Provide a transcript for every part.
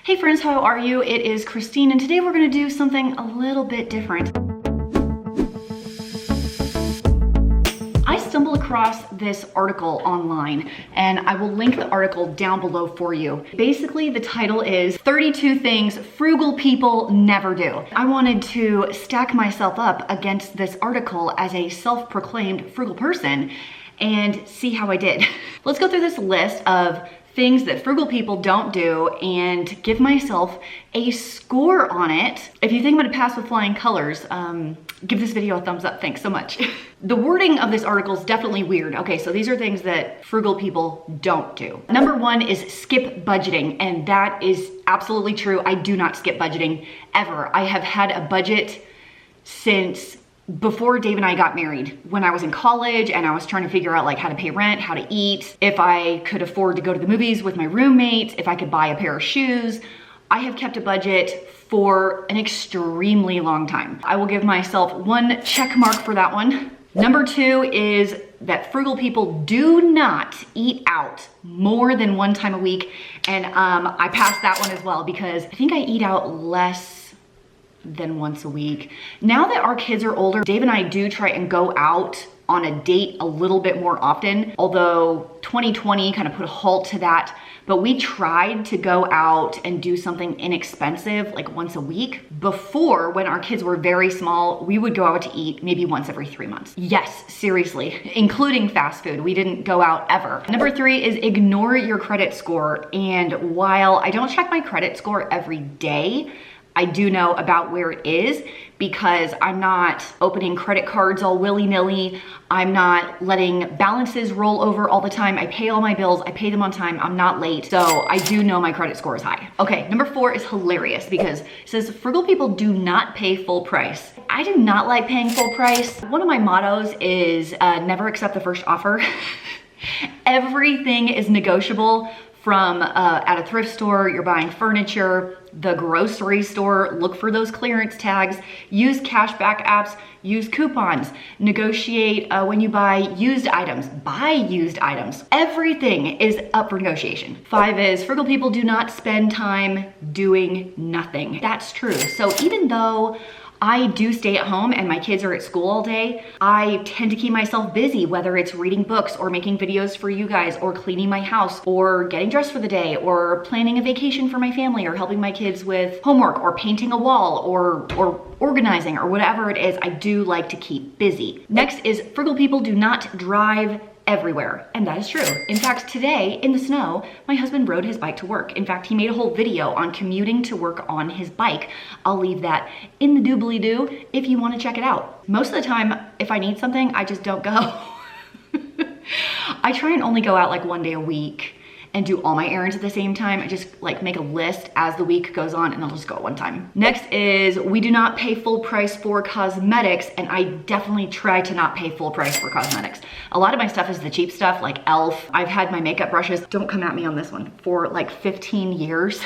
Hey friends, how are you? It is Christine, and today we're gonna do something a little bit different. I stumbled across this article online, and I will link the article down below for you. Basically, the title is 32 Things Frugal People Never Do. I wanted to stack myself up against this article as a self-proclaimed frugal person and see how I did. Let's go through this list of things that frugal people don't do and give myself a score on it. If you think I'm gonna pass with flying colors, give this video a thumbs up, thanks so much. The wording of this article is definitely weird. Okay, so these are things that frugal people don't do. Number one is skip budgeting, and that is absolutely true. I do not skip budgeting ever. I have had a budget since before Dave and I got married, when I was in college and I was trying to figure out like how to pay rent, how to eat, if I could afford to go to the movies with my roommates, if I could buy a pair of shoes. I have kept a budget for an extremely long time. I will give myself one check mark for that one. Number two is that frugal people do not eat out more than one time a week. And I passed that one as well because I think I eat out less than once a week. Now that our kids are older, Dave and I do try and go out on a date a little bit more often, although 2020 kind of put a halt to that. But we tried to go out and do something inexpensive like once a week. Before, when our kids were very small, we would go out to eat maybe once every 3 months. Yes, seriously, including fast food. We didn't go out ever. Number three is ignore your credit score. And while I don't check my credit score every day, I do know about where it is because I'm not opening credit cards all willy-nilly. I'm not letting balances roll over all the time. I pay all my bills, I pay them on time, I'm not late. So I do know my credit score is high. Okay, number four is hilarious because it says frugal people do not pay full price. I do not like paying full price. One of my mottos is never accept the first offer. Everything is negotiable. From at a thrift store, you're buying furniture, the grocery store, look for those clearance tags, use cashback apps, use coupons, negotiate when you buy used items, buy used items. Everything is up for negotiation. Five is frugal people do not spend time doing nothing. That's true. So even though I do stay at home and my kids are at school all day, I tend to keep myself busy, whether it's reading books or making videos for you guys or cleaning my house or getting dressed for the day or planning a vacation for my family or helping my kids with homework or painting a wall or organizing or whatever it is. I do like to keep busy. Next is frugal people do not drive everywhere, and that is true. In fact, today in the snow, my husband rode his bike to work. In fact, he made a whole video on commuting to work on his bike. I'll leave that in the doobly-doo if you want to check it out. Most of the time, if I need something, I just don't go. I try and only go out like one day a week and do all my errands at the same time. I just like make a list as the week goes on and I'll just go one time. Next is we do not pay full price for cosmetics, and I definitely try to not pay full price for cosmetics. A lot of my stuff is the cheap stuff like e.l.f. I've had my makeup brushes, don't come at me on this one, for like 15 years.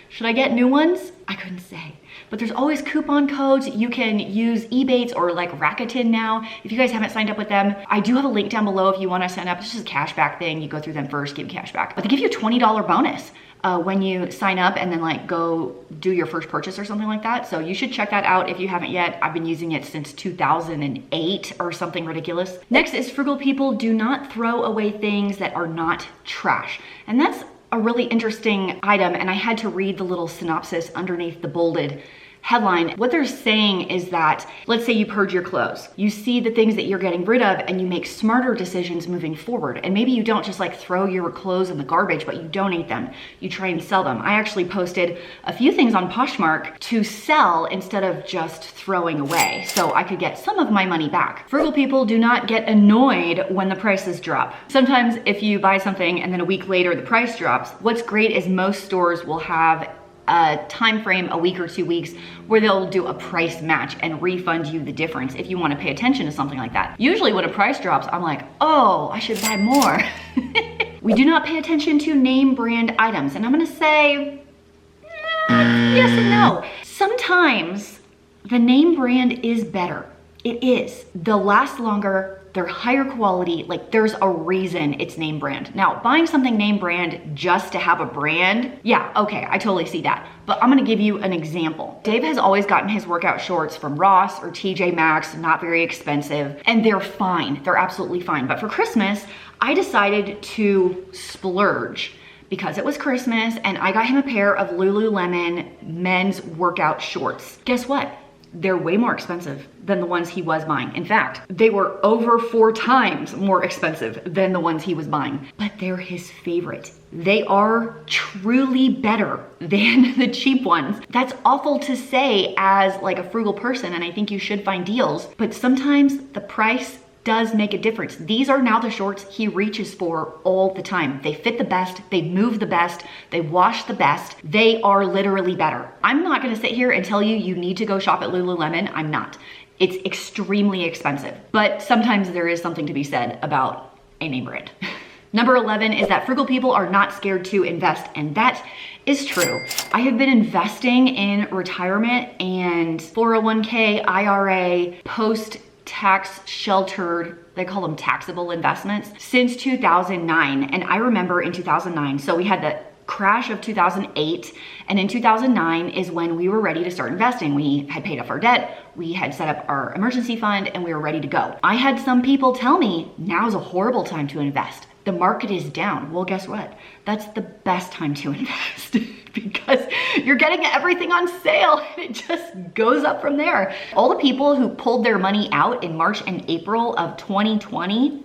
Should I get new ones? I couldn't say. But there's always coupon codes. You can use Ebates or like Rakuten now. If you guys haven't signed up with them, I do have a link down below if you want to sign up. It's just a cashback thing. You go through them first, give cash back. But they give you a $20 bonus when you sign up and then like go do your first purchase or something like that. So you should check that out if you haven't yet. I've been using it since 2008 or something ridiculous. Next is frugal people do not throw away things that are not trash. And that's a really interesting item, and I had to read the little synopsis underneath the bolded headline. What they're saying is that, let's say you purge your clothes. You see the things that you're getting rid of and you make smarter decisions moving forward. And maybe you don't just like throw your clothes in the garbage, but you donate them. You try and sell them. I actually posted a few things on Poshmark to sell instead of just throwing away, so I could get some of my money back. Frugal people do not get annoyed when the prices drop. Sometimes if you buy something and then a week later the price drops, what's great is most stores will have a time frame, a week or 2 weeks, where they'll do a price match and refund you the difference if you want to pay attention to something like that. Usually when a price drops, I'm like, oh, I should buy more. We do not pay attention to name brand items. And I'm gonna say, yes and no. Sometimes the name brand is better. It is. They'll last longer. they're higher quality. Like there's a reason it's name brand. Now, buying something name brand just to have a brand, yeah, okay, I totally see that. But I'm gonna give you an example. Dave has always gotten his workout shorts from Ross or TJ Maxx, not very expensive, and they're fine. They're absolutely fine. But for Christmas, I decided to splurge because it was Christmas and I got him a pair of Lululemon men's workout shorts. Guess what? They're way more expensive than the ones he was buying. In fact, they were over 4 times more expensive than the ones he was buying, but they're his favorite. They are truly better than the cheap ones. That's awful to say as like a frugal person, and I think you should find deals, but sometimes the price does make a difference. These are now the shorts he reaches for all the time. They fit the best, they move the best, they wash the best. They are literally better. I'm not gonna sit here and tell you you need to go shop at Lululemon. I'm not. It's extremely expensive, but sometimes there is something to be said about a name brand. Number 11 is that frugal people are not scared to invest, and that is true. I have been investing in retirement and 401k, IRA, post-tax sheltered, they call them taxable investments, since 2009. And I remember in 2009, so we had the crash of 2008, and in 2009 is when we were ready to start investing. We had paid off our debt, we had set up our emergency fund, and we were ready to go. I had some people tell me, now's a horrible time to invest. The market is down. Well, guess what? That's the best time to invest because you're getting everything on sale and it just goes up from there. All the people who pulled their money out in March and April of 2020,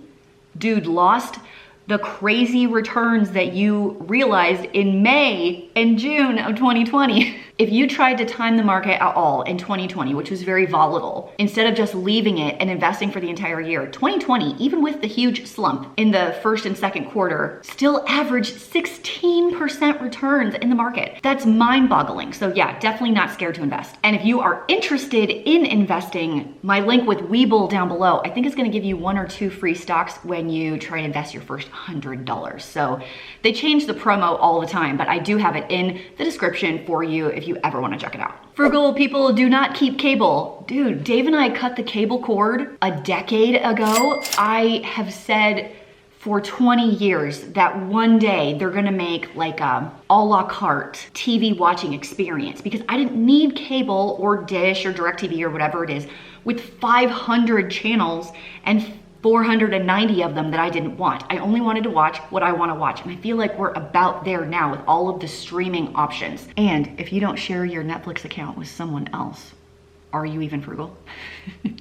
dude, lost the crazy returns that you realized in May and June of 2020. If you tried to time the market at all in 2020, which was very volatile, instead of just leaving it and investing for the entire year, 2020, even with the huge slump in the first and second quarter, still averaged 16% returns in the market. That's mind-boggling. So yeah, definitely not scared to invest. And if you are interested in investing, my link with Webull down below, I think is gonna give you 1 or 2 free stocks when you try to invest your first $100. So they change the promo all the time, but I do have it in the description for you if you ever want to check it out. Frugal people do not keep cable. Dude, Dave and I cut the cable cord a decade ago. I have said for 20 years that one day they're gonna make like a la carte TV watching experience because I didn't need cable or Dish or DirecTV or whatever it is with 500 channels and 490 of them that I didn't want. I only wanted to watch what I want to watch. And I feel like we're about there now with all of the streaming options. And if you don't share your Netflix account with someone else, are you even frugal?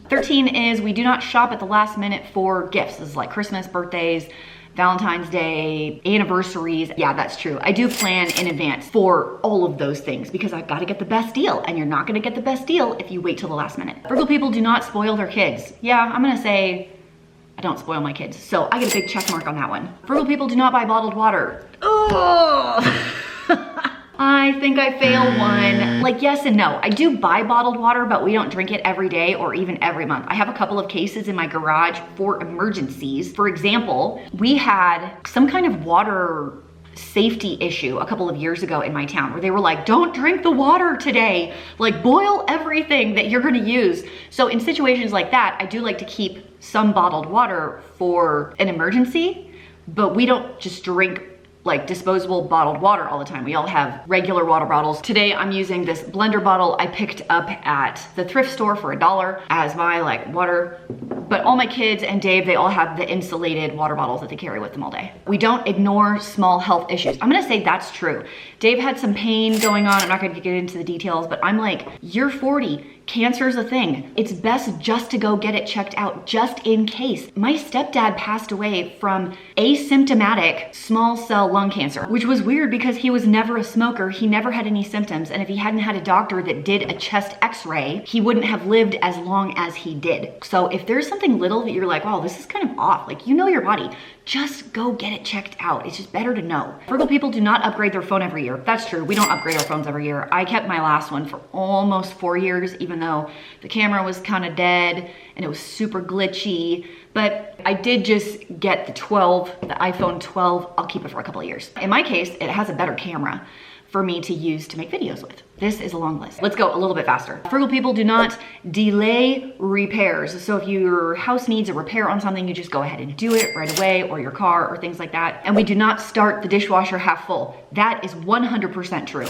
13 is we do not shop at the last minute for gifts. This is like Christmas, birthdays, Valentine's Day, anniversaries. Yeah, that's true. I do plan in advance for all of those things because I've got to get the best deal, and you're not going to get the best deal if you wait till the last minute. Frugal people do not spoil their kids. Yeah, I'm going to say I don't spoil my kids. So I get a big check mark on that one. Frugal people do not buy bottled water. Oh, I think I failed one. Like yes and no. I do buy bottled water, but we don't drink it every day or even every month. I have a couple of cases in my garage for emergencies. For example, we had some kind of water safety issue a couple of years ago in my town where they were like, don't drink the water today, like boil everything that you're gonna use. So in situations like that, I do like to keep some bottled water for an emergency, but we don't just drink like disposable bottled water all the time. We all have regular water bottles. Today I'm using this blender bottle I picked up at the thrift store for $1 as my like water. But all my kids and Dave, they all have the insulated water bottles that they carry with them all day. We don't ignore small health issues. I'm gonna say that's true. Dave had some pain going on. I'm not gonna get into the details, but I'm like, you're 40. Cancer's a thing. It's best just to go get it checked out just in case. My stepdad passed away from asymptomatic small cell lung cancer, which was weird because he was never a smoker. He never had any symptoms. And if he hadn't had a doctor that did a chest x-ray, he wouldn't have lived as long as he did. So if there's something little that you're like, wow, this is kind of off, like you know your body, just go get it checked out. It's just better to know. Frugal people do not upgrade their phone every year. That's true. We don't upgrade our phones every year. I kept my last one for almost 4 years, even though the camera was kind of dead and it was super glitchy. But I did just get the iPhone 12. I'll keep it for a couple of years. In my case, it has a better camera. for me to use to make videos with. This is a long list. Let's go a little bit faster. Frugal people do not delay repairs. So if your house needs a repair on something, you just go ahead and do it right away, or your car or things like that. And we do not start the dishwasher half full. That is 100% true.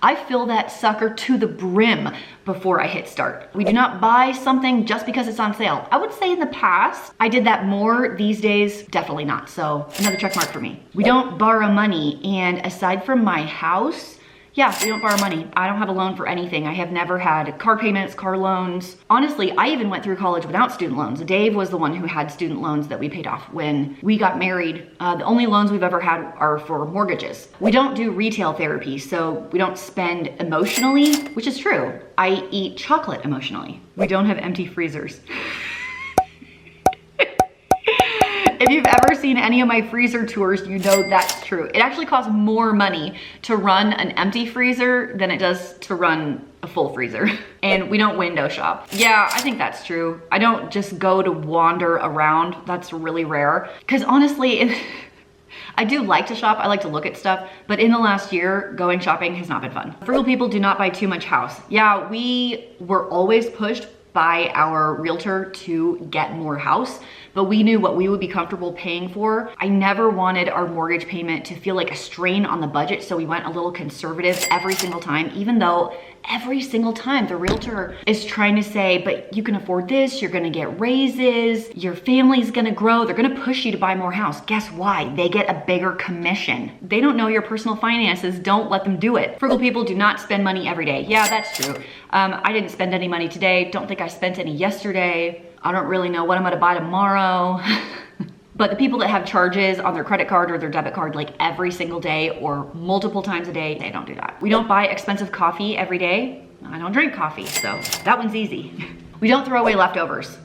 I fill that sucker to the brim before I hit start. We do not buy something just because it's on sale. I would say in the past, I did that more. These days, definitely not. So another check mark for me. We don't borrow money. And aside from my house, yeah, we don't borrow money. I don't have a loan for anything. I have never had car payments, car loans. Honestly, I even went through college without student loans. Dave was the one who had student loans that we paid off when we got married. The only loans we've ever had are for mortgages. We don't do retail therapy, so we don't spend emotionally, which is true. I eat chocolate emotionally. We don't have empty freezers. If you've ever seen any of my freezer tours, you know that's true. It actually costs more money to run an empty freezer than it does to run a full freezer. And we don't window shop. Yeah, I think that's true. I don't just go to wander around. That's really rare. Because honestly, I do like to shop. I like to look at stuff. But in the last year, going shopping has not been fun. Frugal people do not buy too much house. Yeah, we were always pushed by our realtor to get more house, but we knew what we would be comfortable paying for. I never wanted our mortgage payment to feel like a strain on the budget, so we went a little conservative every single time, even though every single time the realtor is trying to say, but you can afford this, you're gonna get raises, your family's gonna grow, they're gonna push you to buy more house. Guess why? They get a bigger commission. They don't know your personal finances, don't let them do it. Frugal people do not spend money every day. Yeah, that's true. I didn't spend any money today, don't think I spent any yesterday. I don't really know what I'm gonna buy tomorrow. But the people that have charges on their credit card or their debit card like every single day or multiple times a day, they don't do that. We don't buy expensive coffee every day. I don't drink coffee, so that one's easy. We don't throw away leftovers.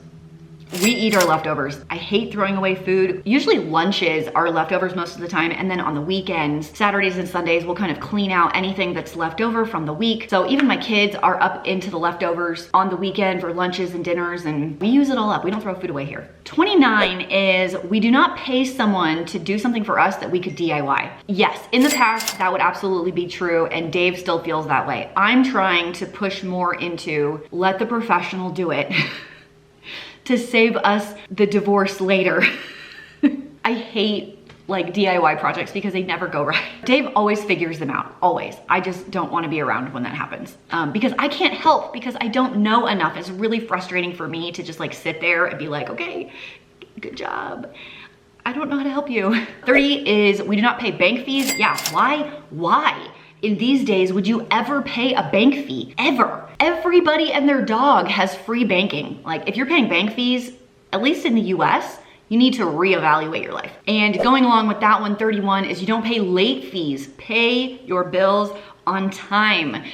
We eat our leftovers. I hate throwing away food. Usually lunches are leftovers most of the time, and then on the weekends, Saturdays and Sundays, we'll kind of clean out anything that's left over from the week. So even my kids are up into the leftovers on the weekend for lunches and dinners, and we use it all up. We don't throw food away here. 29 is we do not pay someone to do something for us that we could DIY. Yes, in the past, that would absolutely be true, and Dave still feels that way. I'm trying to push more into let the professional do it. To save us the divorce later. I hate like DIY projects because they never go right. Dave always figures them out, always. I just don't want to be around when that happens because I can't help because I don't know enough. It's really frustrating for me to just like sit there and be like, okay, good job. I don't know how to help you. 30 is we do not pay bank fees. Yeah, why? Why? In these days, would you ever pay a bank fee? Ever? Everybody and their dog has free banking. Like if you're paying bank fees, at least in the US, you need to reevaluate your life. And going along with that one, 31 is you don't pay late fees. Pay your bills on time.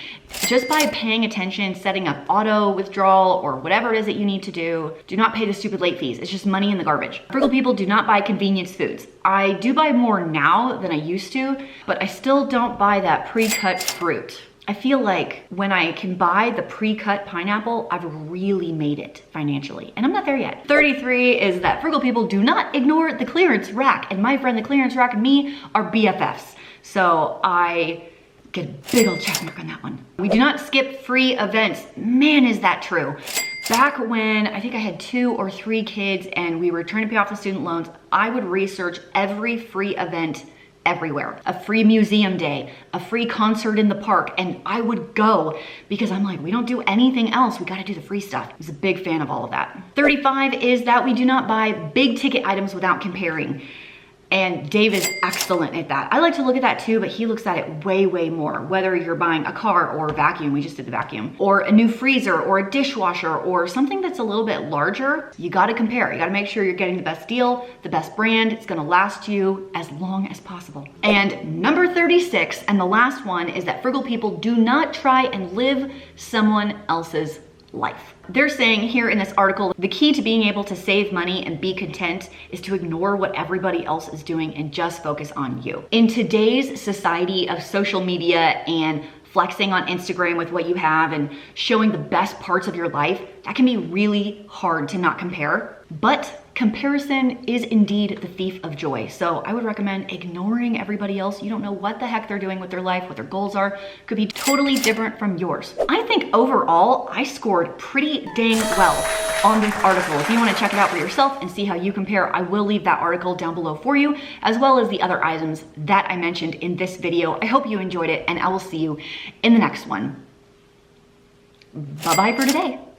Just by paying attention, setting up auto withdrawal or whatever it is that you need to do not pay the stupid late fees. It's just money in the garbage. Frugal people do not buy convenience foods. I do buy more now than I used to, but I still don't buy that pre-cut fruit. I feel like when I can buy the pre-cut pineapple, I've really made it financially, and I'm not there yet. 33 is that frugal people do not ignore the clearance rack, and my friend, the clearance rack, and me are BFFs. So I get a big old check mark on that one. We do not skip free events. Man, is that true. Back when I think I had 2 or 3 kids and we were trying to pay off the student loans, I would research every free event everywhere. A free museum day, a free concert in the park, and I would go because I'm like, we don't do anything else. We gotta do the free stuff. I was a big fan of all of that. 35 is that we do not buy big ticket items without comparing. And Dave is excellent at that. I like to look at that too, but he looks at it way, way more. Whether you're buying a car or a vacuum, we just did the vacuum, or a new freezer or a dishwasher or something that's a little bit larger, you gotta compare. You gotta make sure you're getting the best deal, the best brand. It's gonna last you as long as possible. And number 36, and the last one, is that frugal people do not try and live someone else's life. They're saying here in this article, the key to being able to save money and be content is to ignore what everybody else is doing and just focus on you. In today's society of social media and flexing on Instagram with what you have and showing the best parts of your life, that can be really hard to not compare. But Comparison is indeed the thief of joy. So I would recommend ignoring everybody else. You don't know what the heck they're doing with their life, what their goals are. Could be totally different from yours. I think overall, I scored pretty dang well on this article. If you want to check it out for yourself and see how you compare, I will leave that article down below for you, as well as the other items that I mentioned in this video. I hope you enjoyed it, and I will see you in the next one. Bye-bye for today.